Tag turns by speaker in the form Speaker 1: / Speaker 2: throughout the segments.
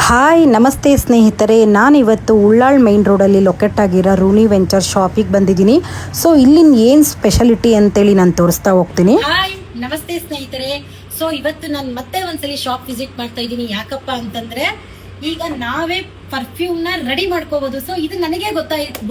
Speaker 1: Hi ನಮಸ್ತೆ ಸ್ನೇಹಿತರೆ, ನಾನಿವತ್ತು ಉಳ್ಳಾಳ್ ಮೈನ್ ರೋಡಲ್ಲಿ ಲೊಕೇಟ್ ಆಗಿರೋ ರೂನಿ ವೆಂಚರ್ ಶಾಪಿಗೆ ಬಂದಿದ್ದೀನಿ. ಸೊ ಇಲ್ಲಿನ ಏನು ಸ್ಪೆಷಾಲಿಟಿ ಅಂತೇಳಿ ನಾನು ತೋರಿಸ್ತಾ ಹೋಗ್ತೀನಿ.
Speaker 2: ಹಾಯ್ ನಮಸ್ತೆ ಸ್ನೇಹಿತರೆ. ಸೊ ಇವತ್ತು ನಾನು ಮತ್ತೆ ಒಂದ್ಸಲಿ ಶಾಪ್ ವಿಸಿಟ್ ಮಾಡ್ತಾ ಇದ್ದೀನಿ. ಯಾಕಪ್ಪ ಅಂತಂದ್ರೆ ಈಗ ನಾವೇ ಪರ್ಫ್ಯೂಮ್ ನ ರೆಡಿ ಮಾಡ್ಕೋಬಹುದು. ಸೊ ಇದು ನನಗೆ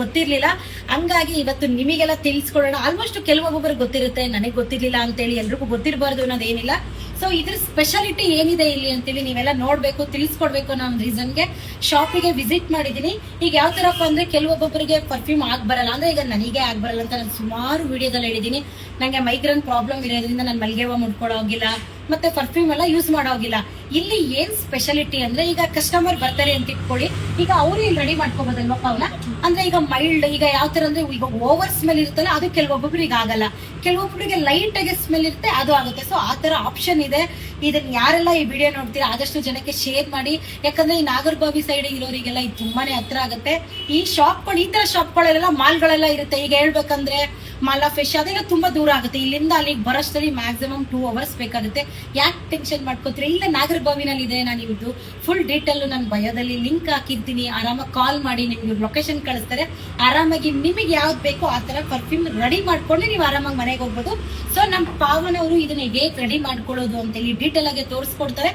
Speaker 2: ಗೊತ್ತಿರ್ಲಿಲ್ಲ, ಹಂಗಾಗಿ ಇವತ್ತು ನಿಮಗೆಲ್ಲ ತಿಳಿಸ್ಕೊಡೋಣ. ಆಲ್ಮೋಸ್ಟ್ ಕೆಲವೊಬ್ಬರಿಗೆ ಗೊತ್ತಿರುತ್ತೆ, ನನಗೆ ಗೊತ್ತಿರ್ಲಿಲ್ಲ ಅಂತೇಳಿ ಎಲ್ರಿಗೂ ಗೊತ್ತಿರಬಾರ್ದು ಅನ್ನೋದೇನಿಲ್ಲ. ಸೊ ಇದ್ರ ಸ್ಪೆಷಾಲಿಟಿ ಏನಿದೆ ಇಲ್ಲಿ ಅಂತೇಳಿ ನೀವೆಲ್ಲ ನೋಡ್ಬೇಕು, ತಿಳಿಸ್ಕೊಡ್ಬೇಕು ಅನ್ನೋ ಒಂದು ರೀಸನ್ಗೆ ಶಾಪಿಗೆ ವಿಸಿಟ್ ಮಾಡಿದೀನಿ. ಈಗ ಯಾವ ತರಪ್ಪ ಅಂದ್ರೆ ಕೆಲವೊಬ್ಬೊಬ್ಬರಿಗೆ ಪರ್ಫ್ಯೂಮ್ ಬರಲ್ಲ, ಅಂದ್ರೆ ಈಗ ನನಗೆ ಬರಲ್ಲ ಅಂತ ನಾನು ಸುಮಾರು ವಿಡಿಯೋದಲ್ಲಿ ಹೇಳಿದೀನಿ. ನಂಗೆ ಮೈಗ್ರೇನ್ ಪ್ರಾಬ್ಲಮ್ ಇರೋದ್ರಿಂದ ನಾನು ಮಲ್ಗೆ ಹೂವು ಮುಡ್ಕೊಳ್ಳೋಗಿಲ್ಲ, ಮತ್ತೆ ಪರ್ಫ್ಯೂಮ್ ಎಲ್ಲ ಯೂಸ್ ಮಾಡೋಗಿಲ್ಲ. ಇಲ್ಲಿ ಏನ್ ಸ್ಪೆಷಾಲಿಟಿ ಅಂದ್ರೆ ಈಗ ಕಸ್ಟಮರ್ ಬರ್ತಾರೆ ಅಂತ ಇಟ್ಕೊಳ್ಳಿ, ಈಗ ಅವ್ರು ಇಲ್ಲಿ ರೆಡಿ ಮಾಡ್ಕೋಬೋದಲ್ವಾ ಅವನ್ನ. ಅಂದ್ರೆ ಈಗ ಮೈಲ್ಡ್, ಈಗ ಯಾವ ತರ ಅಂದ್ರೆ ಈಗ ಓವರ್ ಸ್ಮೆಲ್ ಇರುತ್ತಲ್ಲ, ಅದು ಕೆಲವೊಬ್ಬರಿಗೆ ಆಗಲ್ಲ, ಕೆಲವೊಬ್ಬರಿಗೆ ಲೈಟ್ ಆಗಿ ಸ್ಮೆಲ್ ಇರುತ್ತೆ, ಅದು ಆಗುತ್ತೆ. ಸೊ ಆ ತರ ಆಪ್ಷನ್ ಇದೆ. ಇದನ್ನ ಯಾರೆಲ್ಲ ಈ ವಿಡಿಯೋ ನೋಡ್ತೀರಾ ಆದಷ್ಟು ಜನಕ್ಕೆ ಶೇರ್ ಮಾಡಿ, ಯಾಕಂದ್ರೆ ಈ ನಾಗರಬಾವಿ ಸೈಡ್ ಇರೋರಿಗೆಲ್ಲ ಇದು ತುಂಬಾನೇ ಹತ್ರ ಆಗುತ್ತೆ. ಈ ಶಾಪ್ಗಳು, ಈ ತರ ಶಾಪ್ಗಳೆಲ್ಲ ಮಾಲ್ಗಳೆಲ್ಲ ಇರುತ್ತೆ. ಈಗ ಹೇಳ್ಬೇಕಂದ್ರೆ ಮಾಲಾ ಫಿಶ್ ಅದೆಲ್ಲ ತುಂಬಾ ದೂರ ಆಗುತ್ತೆ. ಇಲ್ಲಿಂದ ಅಲ್ಲಿಗೆ ಬರೋಷ್ಟರಲ್ಲಿ ಮ್ಯಾಕ್ಸಿಮಮ್ 2 hours ಬೇಕಾಗುತ್ತೆ. ಯಾಕೆ ಟೆನ್ಷನ್ ಮಾಡ್ಕೋತೀರಿ, ಇಲ್ಲ ನಾಗರಬಾವಿನಲ್ಲಿ ಇದೆ. ನಾನು ಇವ್ರದ್ದು ಫುಲ್ ಡೀಟೇಲ್ ನನ್ನ ಬಯೋದಲ್ಲಿ ಲಿಂಕ್ ಹಾಕಿರ್ತೀನಿ. ಆರಾಮಾಗಿ ಕಾಲ್ ಮಾಡಿ ನಿಮ್ಗೆ ಲೊಕೇಶನ್ ಕಳಿಸ್ತಾರೆ. ಆರಾಮಾಗಿ ನಿಮಗೆ ಯಾವ್ದು ಬೇಕೋ ಆ ತರ ಪರ್ಫ್ಯೂಮ್ ರೆಡಿ ಮಾಡ್ಕೊಂಡು ನೀವು ಆರಾಮಾಗಿ ಮನೆಗೆ ಹೋಗ್ಬೋದು. ಸೊ ನಮ್ಮ ಪಾವನ ಅವರು ಇದನ್ನ ಹೇಗೆ ರೆಡಿ ಮಾಡ್ಕೊಳ್ಳೋದು ಅಂತೇಳಿ ಡೀಟೇಲ್ ಆಗಿ ತೋರಿಸ್ಕೊಡ್ತಾರೆ.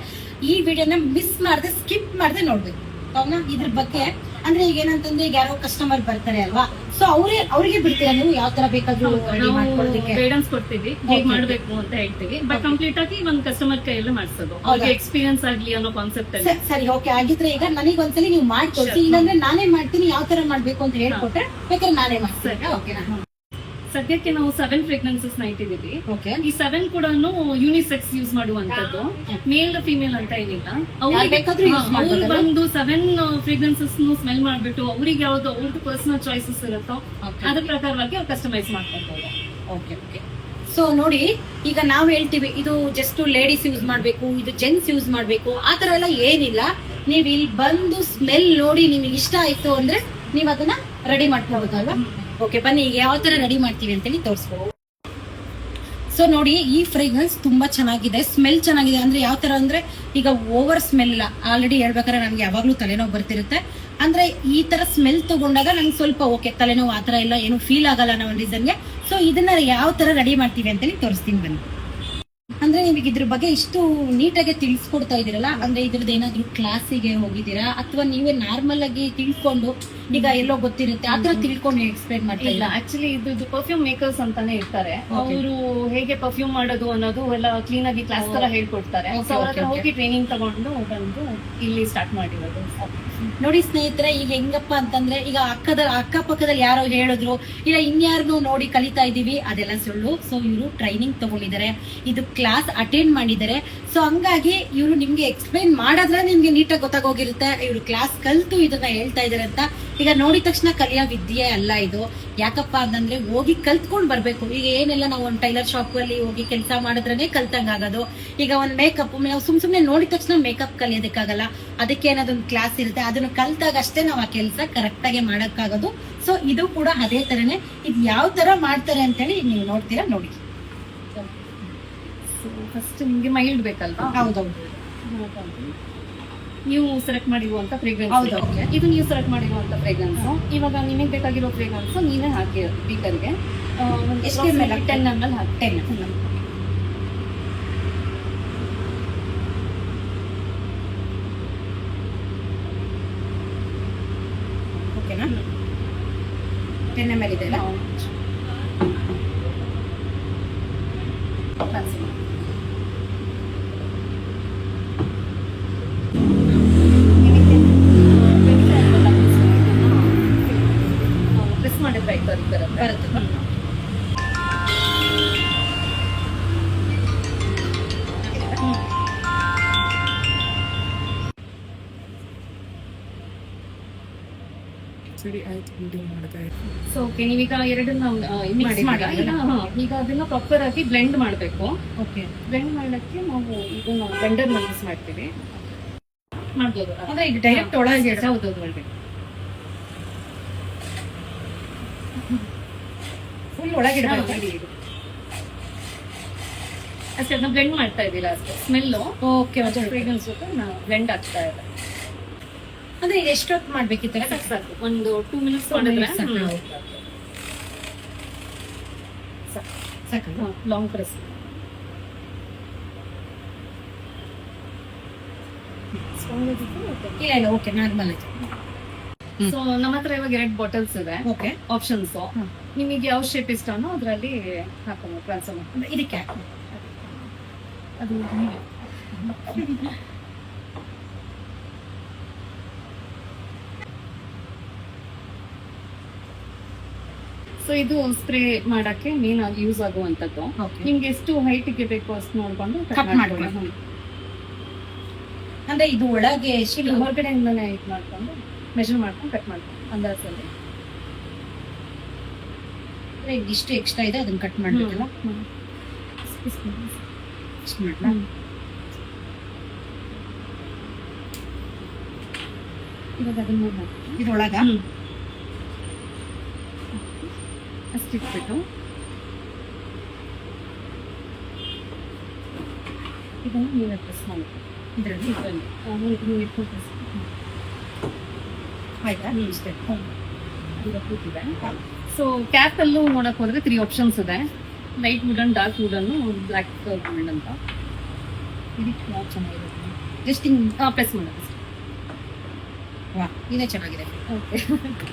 Speaker 2: ಈ ವಿಡಿಯೋನ ಮಿಸ್ ಮಾಡದೆ, ಸ್ಕಿಪ್ ಮಾಡದೆ ನೋಡ್ಬೇಕು. ಅವನ ಇದ್ರ ಬಗ್ಗೆ ಅಂದ್ರೆ ಈಗ ಏನಂತಂದ್ರೆ ಈಗ ಯಾರೋ ಕಸ್ಟಮರ್ ಬರ್ತಾರೆ ಅಲ್ವಾ, ಸೊ ಅವ್ರಿಗೆ ಬಿಡ್ತೀರಾ ನೀವು ಯಾವ ತರ ಬೇಕಾದ್ರೂ
Speaker 3: ಗೈಡೆನ್ಸ್ ಕೊಡ್ತೀವಿ, ಹೇಗ್ ಮಾಡ್ಬೇಕು ಅಂತ ಹೇಳ್ತೀವಿ. ಬಟ್ ಕಂಪ್ಲೀಟ್ ಆಗಿ ಒಂದ್ ಕಸ್ಟಮರ್ ಕೈಯಲ್ಲೇ ಮಾಡಿಸೋದು, ಅವ್ರಿಗೆ ಎಕ್ಸ್ಪೀರಿಯನ್ಸ್ ಆಗ್ಲಿ ಅನ್ನೋ ಕಾನ್ಸೆಪ್ಟ್ ಅಲ್ಲಿ.
Speaker 2: ಸರಿ, ಓಕೆ. ಆಗಿದ್ರೆ ಈಗ ನನಗೆ ಒಂದ್ಸಲಿ ನೀವು ಮಾಡ್ಕೊಡ್ಸಿ, ಇಲ್ಲಾಂದ್ರೆ ನಾನೇ ಮಾಡ್ತೀನಿ. ಯಾವ ತರ ಮಾಡ್ಬೇಕು ಅಂತ ಹೇಳ್ಕೊಟ್ರೆ ಬೇಕಾದ್ರೆ ನಾನೇ ಮಾಡ್ತೀನಿ. ಓಕೆ.
Speaker 3: ಸದ್ಯಕ್ಕೆ ನಾವು 7 ಫ್ರೇಗ್ರೆನ್ಸಸ್ ನ ಇಟ್ಟಿದ್ದೀವಿ.
Speaker 2: ಓಕೆ.
Speaker 3: ಈ 7 ಕೂಡ ಯೂನಿಸೆಕ್ಸ್ ಯೂಸ್ ಮಾಡುವಂತದ್ದು, ಮೇಲ್ ಫಿಮೇಲ್ ಅಂತ ಏನಿಲ್ಲ. ಅವ್ರು ಬಂದು 7 ಫ್ರೇಗ್ರೆನ್ಸಸ್ ಸ್ಮೆಲ್ ಮಾಡ್ಬಿಟ್ಟು ಅವ್ರಿಗೆ ಯಾವ್ದು ಅವ್ರದ್ದು ಪರ್ಸನಲ್ ಚಾಯ್ಸಸ್ ಇರುತ್ತೋ ಅದ್ರ ಪ್ರಕಾರವಾಗಿ ಅವ್ರು ಕಸ್ಟಮೈಸ್ ಮಾಡ್ಕೊಳ್ಬಹುದು.
Speaker 2: Okay okay. ಸೊ ನೋಡಿ, ಈಗ ನಾವ್ ಹೇಳ್ತೀವಿ ಇದು ಜಸ್ಟ್ ಲೇಡೀಸ್ ಯೂಸ್ ಮಾಡ್ಬೇಕು, ಇದು ಜೆಂಟ್ಸ್ ಯೂಸ್ ಮಾಡ್ಬೇಕು, ಆತರ ಎಲ್ಲ ಏನಿಲ್ಲ. ನೀವ್ ಇಲ್ಲಿ ಬಂದು ಸ್ಮೆಲ್ ನೋಡಿ ನಿಮಗೆ ಇಷ್ಟ ಆಯ್ತು ಅಂದ್ರೆ ನೀವ್ ಅದನ್ನ ರೆಡಿ ಮಾಡ್ಕೋಬಹುದಲ್ವಾ. ಓಕೆ, ಬನ್ನಿ ಈಗ ಯಾವ ತರ ರೆಡಿ ಮಾಡ್ತೀವಿ ಅಂತೇಳಿ ತೋರಿಸ್ಬೋದು. ಸೊ ನೋಡಿ, ಈ ಫ್ರೇಗ್ರೆನ್ಸ್ ತುಂಬಾ ಚೆನ್ನಾಗಿದೆ, ಸ್ಮೆಲ್ ಚೆನ್ನಾಗಿದೆ. ಅಂದ್ರೆ ಯಾವ ತರ ಅಂದ್ರೆ ಈಗ ಓವರ್ ಸ್ಮೆಲ್ ಇಲ್ಲ. ಆಲ್ರೆಡಿ ಹೇಳ್ಬೇಕಾದ್ರೆ ನನ್ಗೆ ಯಾವಾಗ್ಲೂ ತಲೆನೋವು ಬರ್ತಿರುತ್ತೆ. ಅಂದ್ರೆ ಈ ತರ ಸ್ಮೆಲ್ ತಗೊಂಡಾಗ ನಂಗೆ ಸ್ವಲ್ಪ ಓಕೆ, ತಲೆನೋವು ಆತರ ಇಲ್ಲ, ಏನು ಫೀಲ್ ಆಗಲ್ಲ ಅನ್ನೋ ಒಂದು ರೀಸನ್ಗೆ. ಸೊ ಇದನ್ನ ಯಾವ ತರ ರೆಡಿ ಮಾಡ್ತೀವಿ ಅಂತೇಳಿ ತೋರಿಸ್ತೀನಿ ಬನ್ನಿ. ಅಂದ್ರೆ ನಿಮಗೆ ಇದ್ರ ಬಗ್ಗೆ ಇಷ್ಟು ನೀಟಾಗಿ ತಿಳಿಸ್ಕೊಡ್ತಾ ಇದೀರಲ್ಲ, ಅಂದ್ರೆ ಇದ್ರದ್ದು ಏನಾದ್ರು ಕ್ಲಾಸಿಗೆ ಹೋಗಿದ್ದೀರಾ ಅಥವಾ ನೀವೇ ನಾರ್ಮಲ್ ಆಗಿ ತಿಳ್ಕೊಂಡು ಈಗ ಎಲ್ಲೋ ಗೊತ್ತಿರುತ್ತೆ ಆತರ ತಿಳ್ಕೊಂಡು ಎಕ್ಸ್ಪ್ಲೈನ್ ಮಾಡ್ತಾ
Speaker 3: ಇಲ್ಲ. ಆಕ್ಚುಲಿ ಇದು ಪರ್ಫ್ಯೂಮ್ ಮೇಕರ್ಸ್ ಅಂತಾನೆ ಇರ್ತಾರೆ. ಅವರು ಹೇಗೆ ಪರ್ಫ್ಯೂಮ್ ಮಾಡೋದು ಅನ್ನೋದು ಎಲ್ಲ ಕ್ಲೀನ್ ಆಗಿ ಕ್ಲಾಸ್ ತರ ಹೇಳ್ಕೊಡ್ತಾರೆ. ಹೋಗಿ ಟ್ರೈನಿಂಗ್ ತಗೊಂಡು ಬಂದು ಇಲ್ಲಿ ಸ್ಟಾರ್ಟ್ ಮಾಡಿರೋದು.
Speaker 2: ನೋಡಿ ಸ್ನೇಹಿತರೆ, ಈಗ ಹೆಂಗಪ್ಪ ಅಂತಂದ್ರೆ ಈಗ ಅಕ್ಕಪಕ್ಕದಲ್ಲಿ ಯಾರೋ ಹೇಳಿದ್ರು, ಇಲ್ಲ ಇನ್ಯಾರನ್ನು ನೋಡಿ ಕಲಿತಾ ಇದೀವಿ, ಅದೆಲ್ಲ ಸುಳ್ಳು. ಸೊ ಇವರು ಟ್ರೈನಿಂಗ್ ತಗೊಂಡಿದ್ದಾರೆ, ಇದು ಕ್ಲಾಸ್ ಅಟೆಂಡ್ ಮಾಡಿದ್ದಾರೆ. ಸೊ ಹಂಗಾಗಿ ಇವರು ನಿಮ್ಗೆ ಎಕ್ಸ್ಪ್ಲೈನ್ ಮಾಡಿದ್ರೆ ನಿಮ್ಗೆ ನೀಟಾಗಿ ಗೊತ್ತಾಗೋಗಿರುತ್ತೆ ಇವರು ಕ್ಲಾಸ್ ಕಲ್ತು ಇದನ್ನ ಹೇಳ್ತಾ ಇದಾರೆ ಅಂತ. ಈಗ ನೋಡಿದ ತಕ್ಷಣ ಕಲಿಯೋ ವಿದ್ಯೆ ಅಲ್ಲ ಇದು. ಯಾಕಪ್ಪ ಅಂತಂದ್ರೆ ಹೋಗಿ ಕಲ್ತ್ಕೊಂಡ್ ಬರ್ಬೇಕು. ಈಗ ಏನೆಲ್ಲ ನಾವು ಒಂದು ಟೈಲರ್ ಶಾಪ್ ಅಲ್ಲಿ ಹೋಗಿ ಕೆಲಸ ಮಾಡಿದ್ರೇನೆ ಕಲ್ತಂಗ್ ಆಗೋದು. ಈಗ ಒಂದ್ ಮೇಕಪ್ ನಾವು ಸುಮ್ನೆ ನೋಡಿದ ತಕ್ಷಣ ಮೇಕಪ್ ಕಲಿಯೋದಕ್ಕಾಗಲ್ಲ, ಅದಕ್ಕೆ ಏನಾದೊಂದು ಕ್ಲಾಸ್ ಇರುತ್ತೆ. ಅದನ್ನ ಕಲ್ತಾಗ ಅಷ್ಟೇ ನಾವು ಆ ಕೆಲಸ ಕರೆಕ್ಟ್ ಆಗಿ ಮಾಡಕ್ಕಾಗೋದು. ಸೊ ಇದು ಕೂಡ ಅದೇ ತರನೇ. ಇದು ಯಾವ ತರ ಮಾಡ್ತಾರೆ ಅಂತೇಳಿ ನೀವು ನೋಡ್ತೀರಾ, ನೋಡಿ.
Speaker 3: ಫಸ್ಟ್ ನಿಮ್ಗೆ ಮೈಲ್ಡ್ ಬೇಕಲ್ವಾ?
Speaker 2: ಹೌದೌದು.
Speaker 3: ನೀವು ಸೆಲೆಕ್ಟ್ ಮಾಡಿರುವಂತ ಫ್ರೇಗ್ರೆನ್ಸ್, ಇದು ನೀವು ಸೆಲೆಕ್ಟ್ ಮಾಡಿರುವಂತ ಫ್ರೇಗ್ರೆನ್ಸ್. ಇವಾಗ ನಿಮಗೆ ಬೇಕಾಗಿರೋ ಫ್ರೇಗ್ರೆನ್ಸ್ ನೀವೇ ಹಾಕಿ ಬೀಕರ್ಗೆ 10 ml ಹಾಕಿ 10
Speaker 2: ಓಕೆನಾ? 10 ml ಇದೆ ಅಲ್ಲ?
Speaker 3: ಪ್ರೆಸ್ ಮಾಡಿದ್ರೆ ಬರುತ್ತೆ. ಸೊ ಓಕೆ, ನೀವೀಗ ಎರಡನ್ನ ಮಿಕ್ಸ್ ಮಾಡಿ ಈಗ ಅದನ್ನ ಪ್ರಾಪರ್ ಆಗಿ ಬ್ಲೆಂಡ್ ಮಾಡಬೇಕು.
Speaker 2: ಓಕೆ,
Speaker 3: ಬ್ಲೆಂಡ್ ಮಾಡಕ್ಕೆ ನಾವು ಇದನ್ನ ಬ್ಲೆಂಡರ್ ಯೂಸ್ ಮಾಡ್ತೀವಿ. ಮಾಡ್ಬೋದು
Speaker 2: ಅಂದ್ರೆ ಇದು ಡೈರೆಕ್ಟ್ ಒಳಗೆ
Speaker 3: ಹೌದು ಮಾಡ್ಬೇಕು.
Speaker 2: ಫುಲ್ ಒಳಗಿಡಬೇಕು.
Speaker 3: ಅಷ್ಟೇ, ಅದನ್ನ ಬ್ಲೆಂಡ್ ಮಾಡ್ತಾ ಇದ್ದೀರಾ ಅಷ್ಟೇ. ಸ್ಮೆಲ್ಲು
Speaker 2: ಓಕೆ,
Speaker 3: ಫ್ರೇಗ್ರೆನ್ಸ್ ಜೊತೆ ಬ್ಲೆಂಡ್ ಆಗ್ತಾ ಇದೆ.
Speaker 2: ಅಂದ್ರೆ ಇದು ಎಷ್ಟೊತ್ತು ಮಾಡ್ಬೇಕಿತ್ತು
Speaker 3: ಸಾಕು ಒಂದು 2 ಮಿನಿಟ್ಸ್ ಮಾಡಿದ್ರೆ
Speaker 2: ಸಾಕು.
Speaker 3: Long press.
Speaker 2: ಇಲ್ಲ ಓಕೆ ನಾರ್ಮಲ್ ಆಯ್ತು.
Speaker 3: ಸೊ ನಮ್ಮ ಹತ್ರ ಇವಾಗ 2 ಬಾಟಲ್ಸ್ ಇದೆ
Speaker 2: ಓಕೆ
Speaker 3: ಆಪ್ಷನ್ಸ್. ನಿಮಗೆ ಯಾವ ಶೇಪ್ ಇಷ್ಟನೋ ಅದರಲ್ಲಿ ಹಾಕೊಂಡು ಟ್ರಾನ್ಸ್ಫರ್ ಮಾಡಿ.
Speaker 2: ಇದಕ್ಕೆ
Speaker 3: ಅದು ಸೊ ಇದು ಸ್ಪ್ರೇ ಮಾಡಕ್ಕೆ ಮೇನ್ ಆಗಿ ಯೂಸ್ ಆಗುವಂತದ್ದು.
Speaker 2: Okay.
Speaker 3: ನಿಮ್ಗೆ ಎಷ್ಟು ಹೈಟ್ ಗೆ ಬೇಕು ಅಷ್ಟು ನೋಡ್ಕೊಂಡು
Speaker 2: Cut ಮಾಡ್ಕೊಳ್ಳಿ. ಅಂದ್ರೆ ಇದು ಒಳಗೆ
Speaker 3: ಇದು ಹೊರಗಡೆಯಿಂದಾನೆ ಇದು ಮಾಡ್ಕೊಂಡು ಮೆಜರ್ ಮಾಡ್ಕೊಂಡು ಕಟ್ ಮಾಡ್ಕೊಂಡು ಅಂದಾಜಲ್ಲಿ.
Speaker 2: ಇಷ್ಟು ಎಕ್ಸ್ಟ್ರಾ ಇದೆ ಅದನ್ನ ಕಟ್ ಮಾಡ್ಬೇಕಲ್ಲ. ಇಷ್ಟು ಮಾಡ್ಲಾ?
Speaker 3: ಇವಾಗ ಅದನ್ನ
Speaker 2: ಇದ್ರೊಳಗ
Speaker 3: ಅಷ್ಟಿಟ್ಬಿಟ್ಟು ಇದನ್ನು ನೀವೇ ಪ್ರೆಸ್ ಮಾಡಿ
Speaker 2: ಇದ್ರಲ್ಲಿ
Speaker 3: ನೀವು ಇಟ್ಕೊಂಡು ಪ್ರೆಸ್
Speaker 2: ಆಯ್ತಾ? ಇಷ್ಟೇ.
Speaker 3: ಈಗ ಕೂತಿದೆ. ಸೊ ಕ್ಯಾಪ್ ಅಲ್ಲೂ ನೋಡಕ್ ಹೋದ್ರೆ 3 ಆಪ್ಷನ್ಸ್ ಇದೆ. Light wooden, dark wooden, black wood ಅಂತ. ಇದಕ್ಕೆ ಯಾವ ಚೆನ್ನಾಗಿರುತ್ತೆ
Speaker 2: ಜಸ್ಟ್ ಹಿಂಗ್
Speaker 3: ಪ್ರೆಸ್ ಮಾಡೋದು.
Speaker 2: ವಾ ಇದೇ ಚೆನ್ನಾಗಿದೆ.
Speaker 3: ಓಕೆ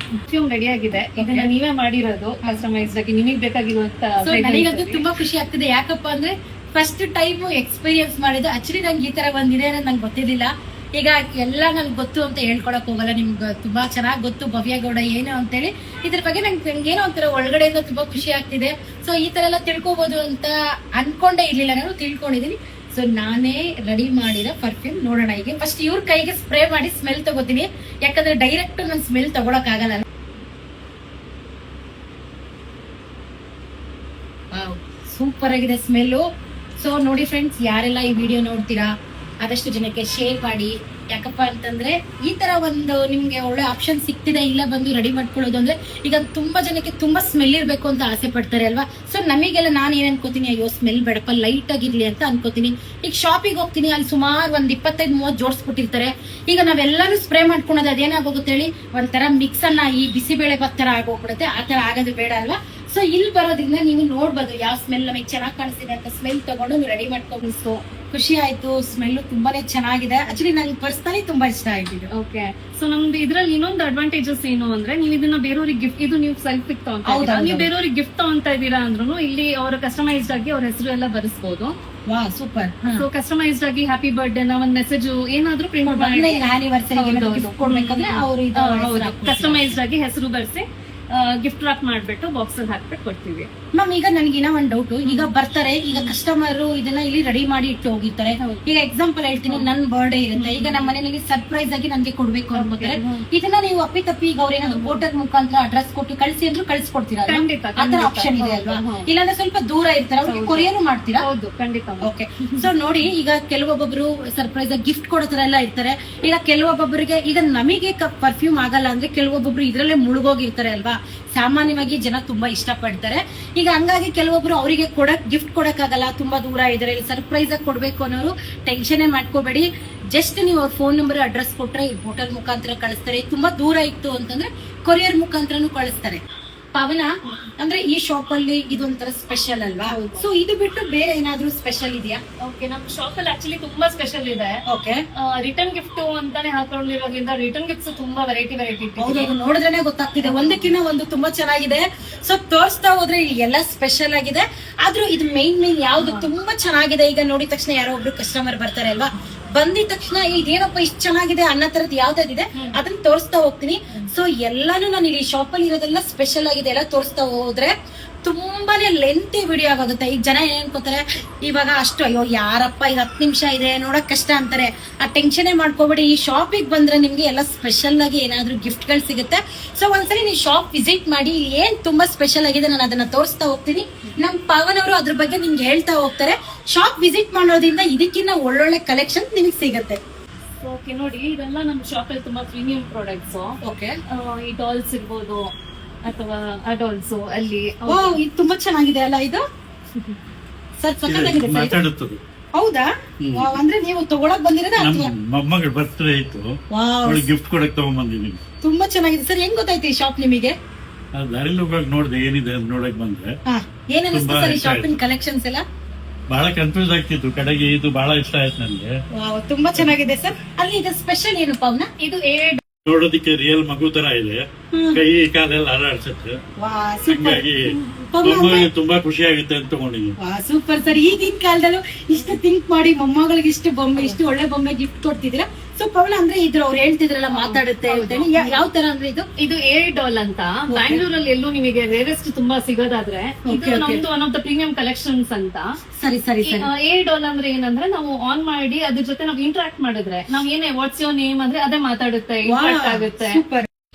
Speaker 3: ಪರ್ಫ್ಯೂಮ್ ರೆಡಿ ಆಗಿದೆ. ಇದನ್ನ ನೀವೇ ಮಾಡಿರೋದು ಕಸ್ಟಮೈಸ್ಡ್ ಆಗಿ ನಿಮಗೆ ಬೇಕಾಗಿರುವಂತ.
Speaker 2: ಸೊ ನನಗಂತೂ ತುಂಬಾ ಖುಷಿ ಆಗ್ತಿದೆ. ಯಾಕಪ್ಪ ಅಂದ್ರೆ ಫಸ್ಟ್ ಟೈಮ್ ಎಕ್ಸ್ಪೀರಿಯನ್ಸ್ ಮಾಡಿದ್ದು. ಆಕ್ಚುಲಿ ನಂಗೆ ಈ ತರ ಒಂದಿದೆ ಅನ್ನೋದು ನಂಗೆ ಗೊತ್ತಿದ್ದಿಲ್ಲ. ಈಗ ಎಲ್ಲ ನನ್ಗೆ ಗೊತ್ತು ಅಂತ ಹೇಳ್ಕೊಳಕ್ ಹೋಗಲ್ಲ. ನಿಮ್ಗೆ ತುಂಬಾ ಚೆನ್ನಾಗಿ ಗೊತ್ತು ಭವ್ಯ ಗೌಡ ಏನು ಅಂತೇಳಿ. ಇದ್ರ ಬಗ್ಗೆ ನಂಗೆ ಏನೋ ಒಂಥರ ಒಳಗಡೆಯಿಂದ ತುಂಬಾ ಖುಷಿ ಆಗ್ತಿದೆ. ಸೊ ಈ ತರ ಎಲ್ಲ ತಿಳ್ಕೊಬಹುದು ಅಂತ ಅನ್ಕೊಂಡೇ ಇರ್ಲಿಲ್ಲ, ನಾನು ತಿಳ್ಕೊಂಡಿದೀನಿ. ಸೊ ನಾನೇ ರೆಡಿ ಮಾಡಿರೋ ಪರ್ಫ್ಯೂಮ್ ನೋಡೋಣ. ಈಗ ಫಸ್ಟ್ ಇವ್ರ ಕೈಗೆ ಸ್ಪ್ರೇ ಮಾಡಿ ಸ್ಮೆಲ್ ತಗೋತೀನಿ. ಯಾಕಂದ್ರೆ ಡೈರೆಕ್ಟ್ ನನ್ ಸ್ಮೆಲ್ ತಗೊಳಕ್ ಆಗಲ್ಲ. ಸೂಪರ್ ಆಗಿದೆ ಸ್ಮೆಲ್ಲು. ಸೊ ನೋಡಿ ಫ್ರೆಂಡ್ಸ್, ಯಾರೆಲ್ಲ ಈ ವಿಡಿಯೋ ನೋಡ್ತೀರಾ ಆದಷ್ಟು ಜನಕ್ಕೆ ಶೇರ್ ಮಾಡಿ. ಯಾಕಪ್ಪ ಅಂತಂದ್ರೆ ಈ ತರ ಒಂದು ನಿಮ್ಗೆ ಒಳ್ಳೆ ಆಪ್ಷನ್ ಸಿಗ್ತಿದೆ ಇಲ್ಲ ಬಂದು ರೆಡಿ ಮಾಡ್ಕೊಳ್ಳೋದು ಅಂದ್ರೆ ಈಗ ತುಂಬಾ ಜನಕ್ಕೆ ತುಂಬಾ ಸ್ಮೆಲ್ ಇರ್ಬೇಕು ಅಂತ ಆಸೆ ಪಡ್ತಾರೆ ಅಲ್ವಾ. ಸೊ ನಮಗೆಲ್ಲ ನಾನು ಏನ್ ಅನ್ಕೋತೀನಿ, ಅಯ್ಯೋ ಸ್ಮೆಲ್ ಬೇಡಪ್ಪ ಲೈಟ್ ಆಗಿರ್ಲಿ ಅಂತ ಅನ್ಕೋತೀನಿ. ಈಗ ಶಾಪಿಗೆ ಹೋಗ್ತೀನಿ, ಅಲ್ಲಿ ಸುಮಾರು ಒಂದ್ 25-30 ಜೋಡಿಸ್ಬಿಟ್ಟಿರ್ತಾರೆ. ಈಗ ನಾವೆಲ್ಲಾನು ಸ್ಪ್ರೇ ಮಾಡ್ಕೊಳೋದು ಅದೇನಾಗೋಗುತ್ತೆ ಹೇಳಿ, ಒಂಥರ ಮಿಕ್ಸ್ ಅನ್ನ ಈ ಬಿಸಿಬೇಳೆ ಭಾತ್ ತರ ಆಗೋಗ್ಬಿಡುತ್ತೆ. ಆ ತರ ಆಗೋದು ಬೇಡ ಅಲ್ವಾ. ಸೊ ಇಲ್ಲಿ ಬರೋದ್ರಿಂದ ನೀವು ನೋಡ್ಬೋದು ಯಾವ ಸ್ಮೆಲ್ ನಮಗೆ ಚೆನ್ನಾಗಿ ಕಾಣಿಸ್ತಿದೆ ಅಂತ. ಸ್ಮೆಲ್ ತಗೊಂಡು ನೀವು ರೆಡಿ ಮಾಡ್ಕೊಂಡು ಖುಷಿ ಆಯ್ತು. ಸ್ಮೆಲ್ ತುಂಬಾನೇ ಚೆನ್ನಾಗಿದೆ. ಆಕ್ಚುಲಿ ನಂಗೆ ಪರ್ಸನಲಿ ತುಂಬಾ ಇಷ್ಟ ಆಯ್ತು.
Speaker 3: ಓಕೆ. ಸೊ ನಮ್ದು ಇದ್ರಲ್ಲಿ ಇನ್ನೊಂದು ಅಡ್ವಾಂಟೇಜಸ್ ಏನು ಅಂದ್ರೆ, ನೀವು ಇದನ್ನ ಬೇರೆಯವ್ರಿಗೆ ಗಿಫ್ಟ್, ಇದು ನೀವು ಸೆಲ್ಫ್ ತಗೊಂತ ನೀವು ಬೇರೆಯವ್ರಿಗೆ ಗಿಫ್ಟ್ ತಗೊಂತ ಇದೀರಾ ಅಂದ್ರೂ ಇಲ್ಲಿ ಅವರ ಕಸ್ಟಮೈಸ್ಡ್ ಆಗಿ ಅವ್ರ ಹೆಸರು ಎಲ್ಲ ಬರೆಸಬಹುದು.
Speaker 2: ವಾ ಸೂಪರ್.
Speaker 3: ಸೊ ಕಸ್ಟಮೈಸ್ಡ್ ಆಗಿ ಹ್ಯಾಪಿ ಬರ್ಡೇ ನ ಒಂದ್ ಮೆಸೇಜ್ ಏನಾದ್ರೂ ಪ್ರಿಂಟ್ ಮಾಡಿ
Speaker 2: ಆನಿವರ್ಸರಿ ಕೊಡ್ಬೇಕಂದ್ರೆ ಅವರು
Speaker 3: ಕಸ್ಟಮೈಸ್ಡ್ ಆಗಿ ಹೆಸರು ಬರೆಸಿ ಗಿಫ್ಟ್ ರಾಪ್ ಮಾಡ್ಬಿಟ್ಟು ಬಾಕ್ಸ್ ಅಲ್ಲಿ ಹಾಕ್ಬಿಟ್ಟು ಕೊಡ್ತೀವಿ.
Speaker 2: ಮ್ಯಾಮ್ ಈಗ ನನ್ಗೆ ಇನ್ನೂ ಒಂದ್ ಡೌಟ್. ಈಗ ಬರ್ತಾರೆ, ಈಗ ಕಸ್ಟಮರ್ ಇದನ್ನ ಇಲ್ಲಿ ರೆಡಿ ಮಾಡಿ ಇಟ್ಟು ಹೋಗಿರ್ತಾರೆ. ಈಗ ಎಕ್ಸಾಂಪಲ್ ಹೇಳ್ತೀನಿ, ನನ್ ಬರ್ಡೇ ಇರುತ್ತೆ. ಈಗ ನಮ್ಮ ಮನೆಯಲ್ಲಿ ಸರ್ಪ್ರೈಸ್ ಆಗಿ ನನ್ಗೆ ಕೊಡ್ಬೇಕು ಅನ್ಕೋತಾರೆ. ಇದನ್ನ ನೀವು ಅಪ್ಪಿ ಈಗ ಅವ್ರೇನಾದ್ರು ವೋಟರ್ ಮುಖಾಂತರ ಅಡ್ರೆಸ್ ಕೊಟ್ಟು ಕಳಿಸಿ ಅಂದ್ರೂ ಕಳಿಸ್ಕೊಡ್ತೀರಾ?
Speaker 3: ಖಂಡಿತ.
Speaker 2: ಆತರ ಆಪ್ಷನ್ ಇದೆ ಅಲ್ವಾ? ಇಲ್ಲಾಂದ್ರೆ ಸ್ವಲ್ಪ ದೂರ ಇರ್ತಾರೆ, ಅವ್ರಿಗೆ ಕೊರಿಯರ್ ಮಾಡ್ತೀರಾ?
Speaker 3: ಹೌದು ಖಂಡಿತ.
Speaker 2: ಓಕೆ. ಸೊ ನೋಡಿ, ಈಗ ಕೆಲವೊಬ್ಬೊಬ್ರು ಸರ್ಪ್ರೈಸ್ ಆಗಿ ಗಿಫ್ಟ್ ಕೊಡೋ ತರ ಎಲ್ಲ ಇರ್ತಾರೆ. ಈಗ ಕೆಲವೊಬ್ಬೊಬ್ಬರಿಗೆ ಈಗ ನಮಗೆ ಪರ್ಫ್ಯೂಮ್ ಆಗಲ್ಲ ಅಂದ್ರೆ ಕೆಲವೊಬ್ಬೊಬ್ರು ಇದ್ರಲ್ಲೇ ಮುಳುಗೋಗಿರ್ತಾರೆ ಅಲ್ವಾ. ಸಾಮಾನ್ಯವಾಗಿ ಜನ ತುಂಬಾ ಇಷ್ಟ ಪಡ್ತಾರೆ. ಈಗ ಹಂಗಾಗಿ ಕೆಲವೊಬ್ರು ಅವರಿಗೆ ಗಿಫ್ಟ್ ಕೊಡಕ್ ಆಗಲ್ಲ, ತುಂಬಾ ದೂರ ಇದಾರೆ, ಸರ್ಪ್ರೈಸ್ ಆಗಿ ಕೊಡ್ಬೇಕು ಅನ್ನೋರು ಟೆನ್ಷನ್ ಮಾಡ್ಕೋಬೇಡಿ. ಜಸ್ಟ್ ನೀವು ಅವ್ರ ಫೋನ್ ನಂಬರ್ ಅಡ್ರೆಸ್ ಕೊಟ್ರೆ ಹೋಟೆಲ್ ಮುಖಾಂತರ ಕಳಿಸ್ತಾರೆ. ತುಂಬಾ ದೂರ ಇತ್ತು ಅಂತಂದ್ರೆ ಕೊರಿಯರ್ ಮುಖಾಂತರನು ಕಳಿಸ್ತಾರೆ. ಪವನ ಅಂದ್ರೆ ಈ ಶಾಪ್ ಅಲ್ಲಿ ಇದೊಂಥರ ಸ್ಪೆಷಲ್ ಅಲ್ವಾ? ಸೊ ಇದು ಬಿಟ್ಟು ಬೇರೆ ಏನಾದ್ರೂ ಸ್ಪೆಷಲ್ ಇದೆಯಾ?
Speaker 3: ಓಕೆ, ನಮ್ ಶಾಪ್ ಅಲ್ಲಿ ಆಕ್ಚುಲಿ ತುಂಬಾ ಸ್ಪೆಷಲ್ ಇದೆ.
Speaker 2: ಓಕೆ.
Speaker 3: ರಿಟರ್ನ್ ಗಿಫ್ಟ್ ಅಂತಾನೆ ಹಾಕೊಂಡಿರೋದ್ರಿಂದ ರಿಟರ್ನ್ ಗಿಫ್ಟ್ಸ್ ತುಂಬಾ ವೆರೈಟಿ
Speaker 2: ಹೌದು, ನೋಡಿದ್ರೇನೆ ಗೊತ್ತಾಗ್ತಿದೆ. ಒಂದಕ್ಕಿಂತ ಒಂದು ತುಂಬಾ ಚೆನ್ನಾಗಿದೆ. ಸೊ ತೋರಿಸ್ತಾ ಹೋದ್ರೆ ಎಲ್ಲ ಸ್ಪೆಷಲ್ ಆಗಿದೆ. ಆದ್ರೂ ಇದು ಮೇನ್ ಯಾವ್ದು ತುಂಬಾ ಚೆನ್ನಾಗಿದೆ. ಈಗ ನೋಡಿದ ತಕ್ಷಣ ಯಾರೋ ಒಬ್ರು ಕಸ್ಟಮರ್ ಬರ್ತಾರೆ ಅಲ್ವಾ, ಬಂದಿದ ತಕ್ಷಣ ಇದೇನಪ್ಪ ಇಷ್ಟು ಚೆನ್ನಾಗಿದೆ ಅನ್ನೋ ತರದ್ ಯಾವ್ದಿದೆ ಅದನ್ನ ತೋರಿಸ್ತಾ ಹೋಗ್ತೀನಿ. ಸೊ ಎಲ್ಲಾನು ನಾನು ಇಲ್ಲಿ ಶಾಪ್ ಅಲ್ಲಿ ಇರೋದೆಲ್ಲ ಸ್ಪೆಷಲ್ ಆಗಿದೆ. ಎಲ್ಲ ತೋರಿಸ್ತಾ ಹೋದ್ರೆ ತುಂಬಾನೇ ಲೆಂತಿ ವಿಡಿಯೋ ಆಗುತ್ತೆ. ಈಗ ಜನ ಏನ್ ಅನ್ಕೋತಾರೆ, ಇವಾಗ ಅಷ್ಟು ಅಯ್ಯೋ ಯಾರಪ್ಪ ಈಗ 10 ನಿಮಿಷ ಇದೆ ನೋಡಕ್ ಕಷ್ಟ ಅಂತಾರೆ. ಆ ಟೆನ್ಷನ್ ಮಾಡ್ಕೋಬೇಡಿ. ಈ ಶಾಪಿಗೆ ಬಂದ್ರೆ ನಿಮ್ಗೆ ಎಲ್ಲ ಸ್ಪೆಷಲ್ ಆಗಿ ಏನಾದ್ರೂ ಗಿಫ್ಟ್ ಗಳು ಸಿಗುತ್ತೆ. ಸೊ ಒಂದ್ಸರಿ ನೀವು ಶಾಪ್ ವಿಸಿಟ್ ಮಾಡಿ. ಏನ್ ತುಂಬಾ ಸ್ಪೆಷಲ್ ಆಗಿದೆ ನಾನು ಅದನ್ನ ತೋರಿಸ್ತಾ ಹೋಗ್ತೀನಿ. ನಮ್ ಪವನ್ ಅವರು ಅದ್ರ ಬಗ್ಗೆ ನಿಮ್ಗೆ ಹೇಳ್ತಾ ಹೋಗ್ತಾರೆ. ಶಾಪ್ ವಿಸಿಟ್ ಮಾಡೋದ್ರಿಂದ ಇದಕ್ಕಿಂತ ಒಳ್ಳೊಳ್ಳೆ ಕಲೆಕ್ಷನ್ ನಿಮ್ಗೆ ಸಿಗುತ್ತೆ.
Speaker 3: ಓಕೆ, ನೋಡಿ ಇದೆಲ್ಲ ನಮ್ಮ ಶಾಪ್ ಅಲ್ಲಿ ತುಂಬಾ ಪ್ರೀಮಿಯಂ ಪ್ರಾಡಕ್ಟ್ಸ್.
Speaker 2: ಓಕೆ.
Speaker 3: ಈ ಡಾಲ್ಸ್ ಇರ್ಬೋದು ಅಥವಾ ಅಡಾಲ್ಸ್ ಅಲ್ಲಿ.
Speaker 2: ಓ, ಇದು ತುಂಬಾ ಚೆನ್ನಾಗಿದೆ ಅಲ್ಲ ಇದು? ಸರ್ ಸಕ್ಕತ್ತಾಗಿದೆ. ಹೌದಾ? ವಾವ್, ಅಂದ್ರೆ ನೀವು ತಗೊಳಕ್ ಬಂದಿರೋದ ಅಥವಾ?
Speaker 4: ಮೊಮ್ಮಗಳ ಬರ್ತ್ಡೇ ಇತ್ತು,
Speaker 2: ವಾವ್,
Speaker 4: ಅವಳಿಗೆ ಗಿಫ್ಟ್ ಕೊಡಕ್ ತಗೊಂಡ್ಬಂದಿದ್ದೀನಿ.
Speaker 2: ತುಂಬಾ ಚೆನ್ನಾಗಿದೆ ಸರ್. ಹೆಂಗ್ ಗೊತ್ತಾಯ್ತು ಈ ಶಾಪ್ ನಿಮಗೆ?
Speaker 4: ದಾರಿಲಿ ಹೋಗುವಾಗ ನೋಡ್ದೆ ಏನಿದೆ ಅಂತ ನೋಡಕ್ ಬಂದ್ರೆ
Speaker 2: ಏನ್ ಅನಿಸ್ತು
Speaker 4: ತುಂಬಾ
Speaker 2: ಸರ್ ಈ
Speaker 4: ಇಷ್ಟ
Speaker 2: ಶಾಪಿಂಗ್ ಕಲೆಕ್ಷನ್ಸ್ ಎಲ್ಲ?
Speaker 4: ಬಹಳ ಕನ್ಫ್ಯೂಸ್ ಆಗ್ತಿತ್ತು, ಕಡೆಗೆ ಇದು ಬಹಳ ಇಷ್ಟ ಆಯ್ತು ನನ್ಗೆ.
Speaker 2: ವಾವ್, ತುಂಬಾ ಚೆನ್ನಾಗಿದೆ ಸರ್. ಅಲ್ಲಿ ಇದು ಸ್ಪೆಷಲ್ ಏನು ಪವನ?
Speaker 3: ಇದು
Speaker 4: ನೋಡೋದಿಕ್ಕೆ ರಿಯಲ್ ಮಗು ತರ ಇದೆ, ಕೈ ಕಾಲೆಲ್ಲ ಹಾರಾಡ್ಸುತ್ತೆ. ಹಂಗಾಗಿ ಮೊಮ್ಮಗಳಿಗೆ ತುಂಬಾ ಖುಷಿ ಆಗುತ್ತೆ ಅಂತ ತಗೊಂಡಿದ್ದೀನಿ.
Speaker 2: Super sir. ಈಗಿನ ಕಾಲದಲ್ಲೂ ಇಷ್ಟು ಥಿಂಕ್ ಮಾಡಿ ಮೊಮ್ಮಗಳಿಗೆ ಇಷ್ಟು ಬೊಮ್ಮೆ, ಇಷ್ಟು ಒಳ್ಳೆ ಬೊಮ್ಮೆ ಗಿಫ್ಟ್ ಕೊಡ್ತಿದ್ದೀರಾ. ಸೊ ಪವನ ಅಂದ್ರೆ ಇದ್ರ ಅವ್ರು ಹೇಳ್ತಿದ್ರಲ್ಲ ಮಾತಾಡುತ್ತೆ ಅಂತೇಳಿ, ಯಾವ ತರ ಅಂದ್ರೆ
Speaker 3: ಇದು ಏರ್ ಡಾಲ್ ಅಂತ ಬ್ಯಾಂಗ್ಳೂರಲ್ಲಿ ಎಲ್ಲೂ ನಿಮಗೆ ರೇರೆಸ್ಟ್ ತುಂಬಾ ಸಿಗೋದಾದ್ರೆ ಇದು ನಮ್ದು one of the premium collections ಅಂತ.
Speaker 2: ಸರಿ ಸರಿ ಸರಿ.
Speaker 3: ಏರ್ ಡಾಲ್ ಅಂದ್ರೆ ಏನಂದ್ರೆ ನಾವು ಆನ್ ಮಾಡಿ ಅದ್ರ ಜೊತೆ ನಾವು ಇಂಟ್ರಾಕ್ಟ್ ಮಾಡಿದ್ರೆ ನಾವ್ ಏನೇ ವಾಟ್ಸ್ ಯೋರ್ ನೇಮ್ ಅಂದ್ರೆ ಅದೇ ಮಾತಾಡುತ್ತೆ, ಇಂಟ್ರಾಕ್ಟ್ ಆಗುತ್ತೆ.
Speaker 2: ಸೂಪರ್.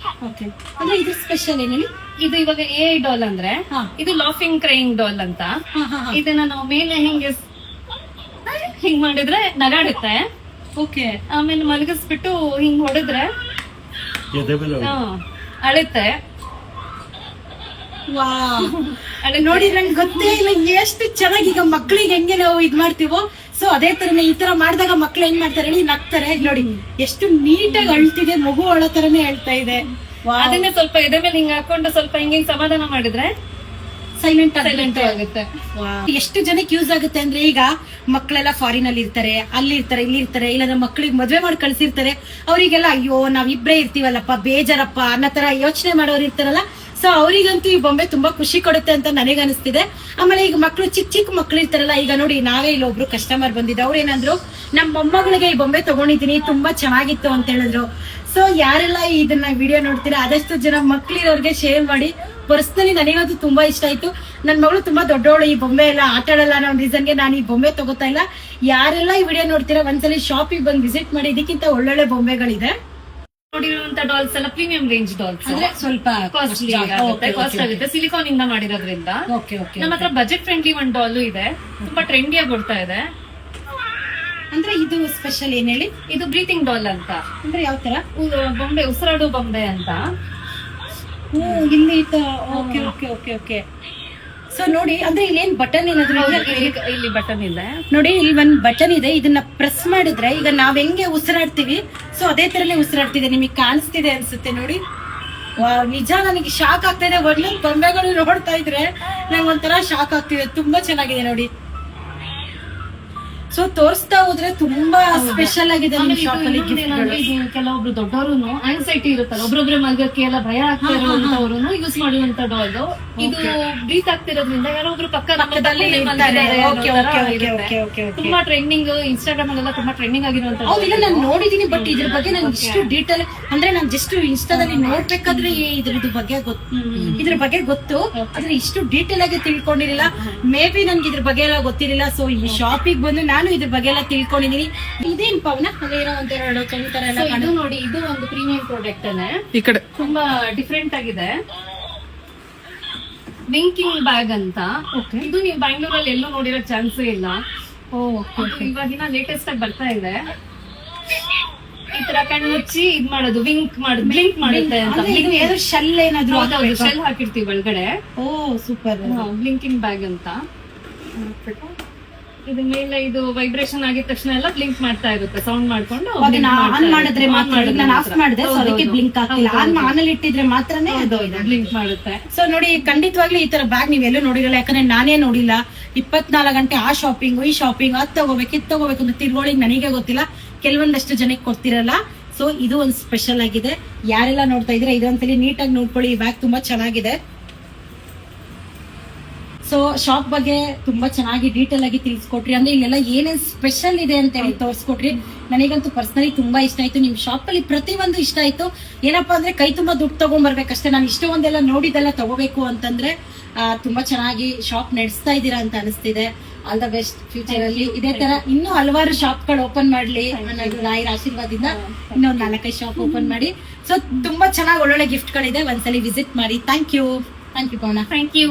Speaker 2: ಓಕೆ, ಅಂದ್ರೆ ಇದು ಸ್ಪೆಷಲ್ ಏನೇಳಿ?
Speaker 3: ಇದು ಇವಾಗ ಏರ್ ಡಾಲ್ ಅಂದ್ರೆ ಇದು ಲಾಫಿಂಗ್ ಕ್ರೈಯಿಂಗ್ ಡಾಲ್ ಅಂತ. ಇದನ್ನ ನಾವು ಮೇಲೆ ಹಿಂಗ್ ಮಾಡಿದ್ರೆ ನಗಾಡುತ್ತೆ.
Speaker 2: ಓಕೆ,
Speaker 3: ಆಮೇಲೆ ಮಲಗಿಸ್ಬಿಟ್ಟು ಹಿಂಗ್ ಹೊಡೆದ್ರೆ ಅಳುತ್ತೆ.
Speaker 2: ನೋಡಿ, ನಂಗೆ ಗೊತ್ತೇ ಇಲ್ಲ ಎಷ್ಟು ಚೆನ್ನಾಗಿ. ಈಗ ಮಕ್ಳಿಗೆ ಹೆಂಗೆ ನಾವು ಇದ್ ಮಾಡ್ತೀವೋ, ಸೊ ಅದೇ ತರನೇ ಈ ತರ ಮಾಡಿದಾಗ ಮಕ್ಳು ಏನ್ ಮಾಡ್ತಾರೆ ಹೇಳಿ, ನಗ್ತಾರೆ. ನೋಡಿ ಎಷ್ಟು ನೀಟಾಗಿ ಅಳ್ತಿದೆ, ಮಗು ಅಳೋ ತರನೇ ಹೇಳ್ತಾ ಇದೆ.
Speaker 3: ಅದನ್ನೇ ಸ್ವಲ್ಪ ಎದೆ ಮೇಲೆ ಹಿಂಗ್ ಹಾಕೊಂಡು ಸ್ವಲ್ಪ ಹಿಂಗ್ ಸಮಾಧಾನ ಮಾಡಿದ್ರೆ
Speaker 2: ಸೈಲೆಂಟ್
Speaker 3: ಆಗುತ್ತೆ.
Speaker 2: ಎಷ್ಟು ಜನಕ್ಕೆ ಯೂಸ್ ಆಗುತ್ತೆ ಅಂದ್ರೆ, ಈಗ ಮಕ್ಕಳೆಲ್ಲ ಫಾರಿನ್ ಅಲ್ಲಿ ಇರ್ತಾರೆ, ಅಲ್ಲಿ ಇರ್ತಾರೆ, ಇಲ್ಲಿ ಇರ್ತಾರೆ, ಇಲ್ಲಾಂದ್ರೆ ಮಕ್ಳಿಗೆ ಮದ್ವೆ ಮಾಡಿ ಕಳ್ಸಿರ್ತಾರೆ. ಅವರಿಗೆಲ್ಲ ಅಯ್ಯೋ ನಾವ್ ಇಬ್ರೇ ಇರ್ತೀವಲ್ಲಪ್ಪ, ಬೇಜಾರಪ್ಪ ಅನ್ನೋ ತರ ಯೋಚನೆ ಮಾಡೋರು ಇರ್ತಾರಲ್ಲ. ಸೊ ಅವರಿಗಂತೂ ಈ ಬೊಂಬೆ ತುಂಬಾ ಖುಷಿ ಕೊಡುತ್ತೆ ಅಂತ ನನಗೆ ಅನಿಸ್ತಿದೆ. ಆಮೇಲೆ ಈಗ ಮಕ್ಳು ಚಿಕ್ಕ ಮಕ್ಳು ಇರ್ತಾರಲ್ಲ, ಈಗ ನೋಡಿ ನಾವೇ ಇಲ್ಲಿ ಒಬ್ರು ಕಸ್ಟಮರ್ ಬಂದಿದ್ದು, ಅವ್ರು ಏನಂದ್ರು, ನಮ್ಮ ಮೊಮ್ಮಗಳಿಗೆ ಈ ಬೊಂಬೆ ತಗೊಂಡಿದ್ದೀನಿ, ತುಂಬಾ ಚೆನ್ನಾಗಿತ್ತು ಅಂತ ಹೇಳಿದ್ರು. ಸೊ ಯಾರೆಲ್ಲ ಇದನ್ನ ವಿಡಿಯೋ ನೋಡ್ತೀರಾ ಆದಷ್ಟು ಜನ ಮಕ್ಳಿರೋರ್ಗೆ ಶೇರ್ ಮಾಡಿ. ಪರ್ಸನಲಿ ನನಗಂತೂ ತುಂಬಾ ಇಷ್ಟ ಆಯ್ತು. ನನ್ ಮಗಳು ತುಂಬಾ ದೊಡ್ಡವಳು, ಈ ಬೊಂಬೆ ಎಲ್ಲ ಆಟ ಆಡಲ್ಲ ಅನ್ನೋ ರೀಸನ್ಗೆ ನಾನು ಈ ಬೊಂಬೆ ತಗೋತಾ ಇಲ್ಲ. ಯಾರೆಲ್ಲ ಈ ವಿಡಿಯೋ ನೋಡ್ತೀರಾ ಒಂದ್ಸಲಿ ಶಾಪಿಗೆ ಬಂದು ವಿಸಿಟ್ ಮಾಡಿ, ಇದಕ್ಕಿಂತ ಒಳ್ಳೊಳ್ಳೆ ಬೊಂಬೆಗಳಿದೆ.
Speaker 3: ನೋಡಿರುವಂತ ಡಾಲ್ಸ್ ಎಲ್ಲ ಪ್ರೀಮಿಯಂ ರೇಂಜ್ ಡಾಲ್ಸ್,
Speaker 2: ಅಂದ್ರೆ ಸ್ವಲ್ಪ
Speaker 3: ಕಾಸ್ಟ್ಲಿ ಆಗುತ್ತೆ, ಸಿಲಿಕಾನ್ ಇಂದ ಮಾಡಿರೋದ್ರಿಂದ. ನಮ್ಮ ಹತ್ರ ಬಜೆಟ್ ಫ್ರೆಂಡ್ಲಿ ಒಂದು ಡಾಲ್ ಇದೆ, ತುಂಬಾ ಟ್ರೆಂಡಿ ಆಗಿ ಬರ್ತಾ ಇದೆ.
Speaker 2: ಅಂದ್ರೆ ಇದು ಸ್ಪೆಷಲ್ ಏನ್ ಹೇಳಿ?
Speaker 3: ಇದು ಬ್ರೀತಿಂಗ್ ಡಾಲ್ ಅಂತ.
Speaker 2: ಅಂದ್ರೆ ಯಾವ ತರ?
Speaker 3: ಬೊಂಬೆ, ಉಸಿರಾಡು ಬೊಂಬೆ ಅಂತ.
Speaker 2: ಇಲ್ಲಿ okay okay okay okay. So ನೋಡಿ, ಅಂದ್ರೆ ಇಲ್ಲಿ ಏನ್ ಬಟನ್ ಏನಾದ್ರು
Speaker 3: ಇಲ್ಲಿ ಬಟನ್ ಇದೆ
Speaker 2: ನೋಡಿ, ಇಲ್ಲಿ ಒಂದ್ ಬಟನ್ ಇದೆ. ಇದನ್ನ ಪ್ರೆಸ್ ಮಾಡಿದ್ರೆ ಈಗ ನಾವ್ ಹೆಂಗೆ ಉಸಿರಾಡ್ತೀವಿ, ಸೊ ಅದೇ ತರನೇ ಉಸಿರಾಡ್ತಿದೆ. ನಿಮಗೆ ಕಾಣಿಸ್ತಿದೆ ಅನ್ಸುತ್ತೆ ನೋಡಿ. ನಿಜ ನನಗೆ ಶಾಕ್ ಆಗ್ತಾ ಇದೆ. ಒಂದೊಂದು ಬೊಂಬೆಗಳು ನೋಡ್ತಾ ಇದ್ರೆ ನಂಗೆ ಒಂಥರ ಶಾಕ್ ಆಗ್ತಿದೆ. ತುಂಬಾ ಚೆನ್ನಾಗಿದೆ ನೋಡಿ. ಸೊ ತೋರಿಸ್ತಾ ಹೋದ್ರೆ ತುಂಬಾ ಸ್ಪೆಷಲ್ ಆಗಿದೆ ನಿಮ್ಮ ಶಾಪ್ ಅಲ್ಲಿ.
Speaker 3: ಕೆಲವೊಬ್ರು ದೊಡ್ಡವರು ಆಂಗ್ಸೈಟಿ ಇರುತ್ತಲ್ಲ, ಒಬ್ರೊಬ್ರೆ ಮಲ್ಗಕ್ಕೆ ಎಲ್ಲ ಭಯ ಆಗ್ತಾ ಇರುವಂತವ್ರು ಯೂಸ್ ಮಾಡುವಂತ ಡಾಲ್. ಇದು ಬ್ರೀತ್ ಆಗ್ತಿರೋದ್ರಿಂದ ಯಾರೊಬ್ರು ಪಕ್ಕದಲ್ಲಿ ತುಂಬಾ ಟ್ರೆಂಡಿಂಗ್, ಇನ್ಸ್ಟಾಗ್ರಾಮ್ ಅಲ್ಲೆಲ್ಲ ತುಂಬಾ ಟ್ರೆಂಡಿಂಗ್ ಆಗಿರುವಂತ.
Speaker 2: ಹೌದಿಲ್ಲ, ನಾನು ನೋಡಿದೀನಿ, ಬಟ್ ಇದ್ರ ಬಗ್ಗೆ ನನ್ಗೆ ಇಷ್ಟು ಡೀಟೇಲ್ ಅಂದ್ರೆ ನಾನು ಜಸ್ಟ್ ಇನ್ಸ್ಟಾದಲ್ಲಿ ನೋಡ್ಬೇಕಾದ್ರೆ ಇದ್ರ ಬಗ್ಗೆ ಗೊತ್ತು, ಆದ್ರೆ ಇಷ್ಟು ಡೀಟೇಲ್ ಆಗಿ ತಿಳ್ಕೊಂಡಿರಲಿಲ್ಲ. ಮೇ ಬಿ ನನ್ಗೆ ಇದ್ರ ಬಗ್ಗೆ ಎಲ್ಲ ಗೊತ್ತಿರಲಿಲ್ಲ. ಸೊ ಈ ಶಾಪಿಗೆ ಬಂದು ನಾನು ಇದ್ರ ಬಗ್ಗೆ ಎಲ್ಲ ತಿಳ್ಕೊಂಡಿದೀನಿ. ಇದೇನ್ ಪವನ ಅದೇನೋ ಒಂದೆರಡು ತರ ಎಲ್ಲ
Speaker 3: ಇದು ನೋಡಿ, ಇದು ಒಂದು ಪ್ರೀಮಿಯಂ ಪ್ರಾಡಕ್ಟ್ ಈ ಕಡೆ ತುಂಬಾ ಡಿಫ್ರೆಂಟ್ ಆಗಿದೆ. ವಿಂಕಿಂಗ್ ಬ್ಯಾಗ್ ಅಂತ. ಇದು ನೀವು ಬ್ಯಾಂಗ್ಳೂರಲ್ಲಿ ಎಲ್ಲೂ ನೋಡಿರೋ ಚಾನ್ಸೇ ಇಲ್ಲ. ಇವಾಗಿನ ಲೇಟೆಸ್ಟ್ ಆಗಿ ಬರ್ತಾ ಇದೆ. ಈ ತರ ಕಣ್ಣು ಮುಚ್ಚಿ ಇದ್ ಮಾಡೋದು, ವಿಂಕ್ ಮಾಡೋದು, ಬ್ಲಿಂಕ್ ಮಾಡುತ್ತೆ ಅಂತ.
Speaker 2: ಶೆಲ್ ಏನಾದ್ರು
Speaker 3: ಶೆಲ್ ಹಾಕಿರ್ತೀವಿ ಒಳಗಡೆ.
Speaker 2: ಓ ಸೂಪರ್.
Speaker 3: ಬ್ಲಿಂಕಿಂಗ್ ಬ್ಯಾಗ್ ಅಂತ. ಇದ್ರ ಮೇಲೆ ಇದು ವೈಬ್ರೇಷನ್ ಆಗಿದ ತಕ್ಷಣ ಎಲ್ಲ ಬ್ಲಿಂಕ್ ಮಾಡ್ತಾ ಇರುತ್ತೆ, ಸೌಂಡ್ ಮಾಡ್ಕೊಂಡು.
Speaker 2: ಆನ್ ಮಾಡಿದ್ರೆ ನಾನು ಆಫ್ ಮಾಡಿದೆ, ಸೊ ಅದಕ್ಕೆ ಬ್ಲಿಂಕ್ ಆಗ್ತಿಲ್ಲ. ಆನ್ ಇಟ್ಟಿದ್ರೆ ಮಾತ್ರನೇ ಅದು
Speaker 3: ಬ್ಲಿಂಕ್ ಮಾಡುತ್ತೆ.
Speaker 2: ಸೊ ನೋಡಿ, ಖಂಡಿತವಾಗ್ಲೂ ಈ ತರ ಬ್ಯಾಗ್ ನೀವೆಲ್ಲೂ ನೋಡಿರಲ್ಲ, ಯಾಕಂದ್ರೆ ನಾನೇ ನೋಡಿಲ್ಲ. 24 ಗಂಟೆ ಆ ಶಾಪಿಂಗ್, ಈ ಶಾಪಿಂಗ್, ಅದ್ ತಗೋಬೇಕು, ಇದ್ ತಗೋಬೇಕು ಅಂತ ತಿರ್ಗೋಳಿ ನನಗೆ ಗೊತ್ತಿಲ್ಲ. ಕೆಲವೊಂದಷ್ಟು ಜನಕ್ಕೆ ಕೊಡ್ತಿರಲ್ಲ. ಸೊ ಇದು ಒಂದು ಸ್ಪೆಷಲ್ ಆಗಿದೆ. ಯಾರೆಲ್ಲ ನೋಡ್ತಾ ಇದ್ರೆ ಇದೊಂದ್ಸಲಿ ನೀಟಾಗಿ ನೋಡ್ಕೊಳ್ಳಿ. ಈ ಬ್ಯಾಗ್ ತುಂಬಾ ಚೆನ್ನಾಗಿದೆ. ಸೊ ಶಾಪ್ ಬಗ್ಗೆ ತುಂಬಾ ಚೆನ್ನಾಗಿ ಡೀಟೇಲ್ ಆಗಿ ತಿಳಿಸ್ಕೊಟ್ರಿ. ಅಂದ್ರೆ ಇಲ್ಲೆಲ್ಲ ಏನೇನ್ ಸ್ಪೆಷಲ್ ಇದೆ ಅಂತ ಹೇಳಿ ತೋರಿಸ್ಕೊಟ್ರಿ. ನನಗಂತೂ ಪರ್ಸನಲಿ ತುಂಬಾ ಇಷ್ಟ ಆಯ್ತು. ನಿಮ್ ಶಾಪ್ ಅಲ್ಲಿ ಪ್ರತಿಯೊಂದು ಇಷ್ಟ ಆಯ್ತು. ಏನಪ್ಪಾ ಅಂದ್ರೆ ಕೈ ತುಂಬಾ ದುಡ್ಡು ತಗೊಂಡ್ಬರ್ಬೇಕಷ್ಟೇ. ನಾನು ಇಷ್ಟೊಂದೆಲ್ಲ ನೋಡಿದೆಲ್ಲ ತಗೋಬೇಕು ಅಂತಂದ್ರೆ ತುಂಬಾ ಚೆನ್ನಾಗಿ ಶಾಪ್ ನಡೆಸ್ತಾ ಇದ್ದೀರಾ ಅಂತ ಅನಿಸ್ತಿದೆ. All the best. ಫ್ಯೂಚರ್ ಅಲ್ಲಿ ಇದೇ ತರ ಇನ್ನೂ ಹಲವಾರು ಶಾಪ್ ಗಳು ಓಪನ್ ಮಾಡ್ಲಿ ಅನ್ನೋದು ರಾಯರ ಆಶೀರ್ವಾದದಿಂದ. ಇನ್ನೊಂದು 4-5 ಶಾಪ್ ಓಪನ್ ಮಾಡಿ. ಸೊ ತುಂಬಾ ಚೆನ್ನಾಗಿ ಒಳ್ಳೊಳ್ಳೆ ಗಿಫ್ಟ್ ಗಳಿದೆ. ಒಂದ್ಸಲಿ ವಿಸಿಟ್ ಮಾಡಿ. Thank you Pavan.
Speaker 3: Thank you.